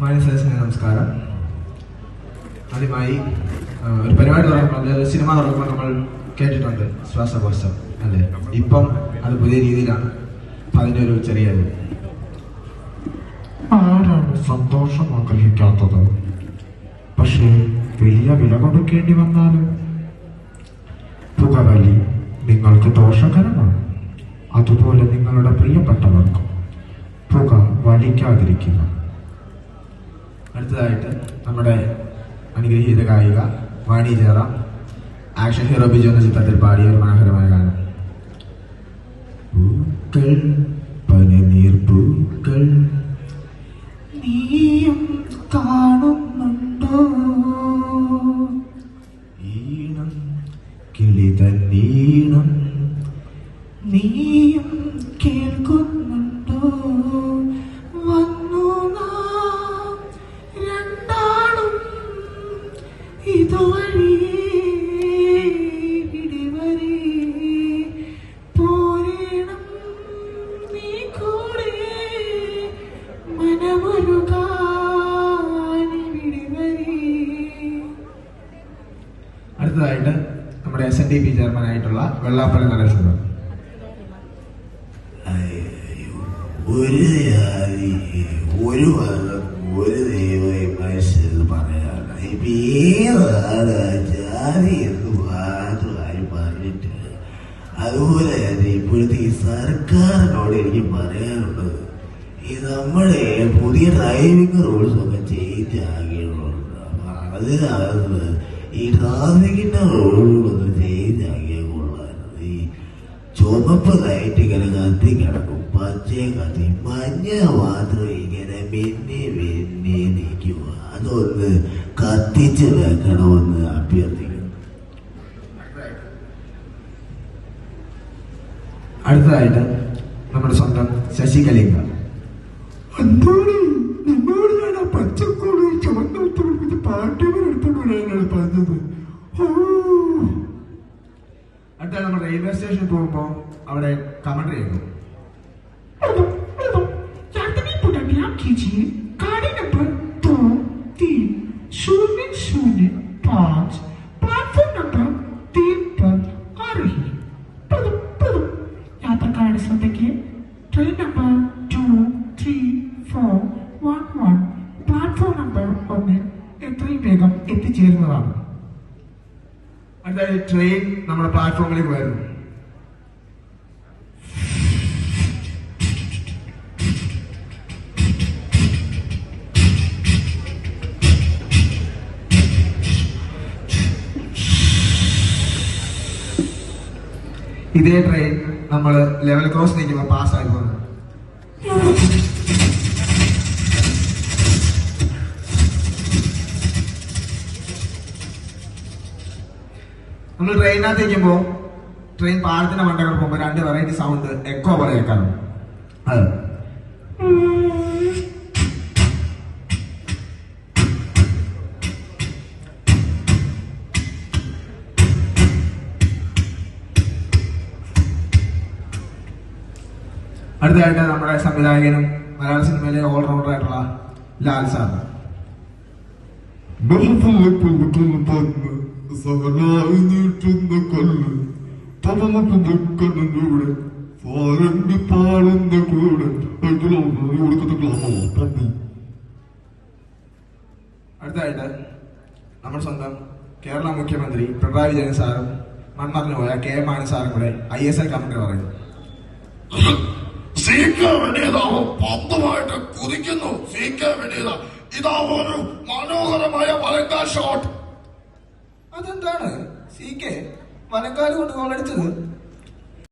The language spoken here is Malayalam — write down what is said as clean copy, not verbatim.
മാന്യസദസ്സിന് നമസ്കാരം. ആദ്യമായി ഒരു പരിപാടി തുടങ്ങുമ്പോൾ സിനിമ തുടങ്ങുമ്പോൾ നമ്മൾ കേട്ടിട്ടുണ്ട് ശ്വാസകോശം അല്ലേ? ഇപ്പം അത് പുതിയ രീതിയിലാണ്. അതിൻ്റെ ഒരു ചെറിയ ആരാണ് സന്തോഷം ആഗ്രഹിക്കാത്തത്? പക്ഷേ വലിയ വില കൊടുക്കേണ്ടി വന്നാലും പുകവലി നിങ്ങൾക്ക് ദോഷകരമാണ്. അതുപോലെ നിങ്ങളുടെ പ്രിയപ്പെട്ടവർക്കും പുക വലിക്കാതിരിക്കുക. അടുത്തതായിട്ട് നമ്മുടെ അനുഗ്രഹീത ഗായിക വാണി ജയറാം ആക്ഷൻ ഹീറോ ബിജു എന്ന ചിത്രത്തിൽ പാടിയ ഒരു മനോഹരമായ ഗാനം. പൂക്കൾ പനിനീർ പൂക്കൾ നീയും കാണുന്നുണ്ടോ? ഈണം കിളിതന്നീണം നീയും കേൾക്കുന്നുണ്ടോ? വന്നു നാം രണ്ടാളും ഇതുവഴി ഇടിവരെ പോരേണം നീ കൂടെ മനമൊരുകാനിവിടിവരെ. അടുത്തതായിട്ട് നമ്മുടെ SNDP ചെയർമാനായിട്ടുള്ള വെള്ളാപ്പള്ളി നടേശൻ. ഒരു ജാതി ഒരു മതം ഒരു ദൈവം മനുഷ്യരെന്ന് പറയാനാണ്. ഇപ്പൊ ഏതാണ് ജാതി എന്ന് മാത്രം ആരും പറഞ്ഞിട്ടില്ല. അതുപോലെ തന്നെ ഇപ്പോഴത്തെ ഈ സർക്കാരിനോട് എനിക്ക് പറയാനുള്ളത്, ഈ നമ്മുടെ പുതിയ ഡ്രൈവിംഗ് റൂൾസ് ഒക്കെ ചേഞ്ച് ആക്കിയിട്ടുണ്ട്. അപ്പൊ അതിനകത്ത് ഈ ട്രാഫിക്കിന്റെ റൂളുകളൊന്നും ചേഞ്ച് ആക്കിയാൽ കൊള്ളായിരുന്നു. ഈ ചുമപ്പ് ലൈറ്റ് ഇങ്ങനെ കത്തി കിടക്കും, പച്ചയെ കത്തി, മഞ്ഞ മാത്രം ഇങ്ങനെ മിന്നി മിന്നി നിൽക്കുക. അതൊന്ന് കത്തിച്ച് വെക്കണമെന്ന് അഭ്യർത്ഥിക്കുന്നു. അടുത്തതായിട്ട് നമ്മുടെ സ്വന്തം ശശികലിംഗ. എന്താണ് നിന്നോട് ഞാൻ ആ പച്ചക്കോട് ചുവന്ന ഉത്തരവിട്ട് പാട്ടിയവർ എടുത്തോണ്ട് വരാനാണ് പറഞ്ഞത്? അടുത്ത നമ്മൾ റെയിൽവേ സ്റ്റേഷനിൽ പോകുമ്പോൾ അവിടെ കമന്റ് ചെയ്യുന്നു. यात्री पुनः ध्यान कीजिए, गाड़ी नंबर 2-3-0-0-5 प्लेटफॉर्म नंबर 3 पर आ रही है. യാത്രക്കാരുടെ ശ്രദ്ധയ്ക്ക് ട്രെയിൻ നമ്പർ 2-3-4-1-1 പ്ലാറ്റ്ഫോം നമ്പർ 1 എത്രയും വേഗം എത്തിച്ചേരുന്നതാണ്. അടുത്തതായി ട്രെയിൻ നമ്മുടെ പ്ലാറ്റ്ഫോമിലേക്ക് വരുന്നു. ഇതേ ട്രെയിൻ നമ്മൾ ലെവൽ ക്രോസ് നിൽക്കുമ്പോൾ പാസ്സായി പോകുന്നത്. നമ്മൾ ട്രെയിനകത്ത് നിൽക്കുമ്പോൾ ട്രെയിൻ പാലത്തിന്റെ മണ്ടകൾ പോകുമ്പോൾ 2 വെറൈറ്റി സൗണ്ട് എക്കോ പോലെ കേൾക്കാറുണ്ട്. അത് അടുത്തതായിട്ട് നമ്മുടെ സംവിധായകനും മലയാള സിനിമയിലെ ഓൾറൗണ്ടർ ആയിട്ടുള്ള ലാൽ സാർ. നീട്ടുന്ന കല്ല് പവനൂടെ ഫാരണ്ടി പാടുന്ന കൂടെ അടുത്തതായിട്ട് നമ്മുടെ സ്വന്തം കേരള മുഖ്യമന്ത്രി പിണറായി വിജയൻ സാറും മൺമറിഞ്ഞു പോയ KM മാണി സാറും കൂടെ ISL കമന്റ് പറയുന്നു. പന്തുമായിട്ട് കുതിക്കുന്നു. ഇതാ ഒരു മനോഹരമായ വലങ്കാൽ ഷോട്ട്. അതെന്താണ് CK വലങ്കാല് കൊണ്ട് ഗോളടിച്ചത്?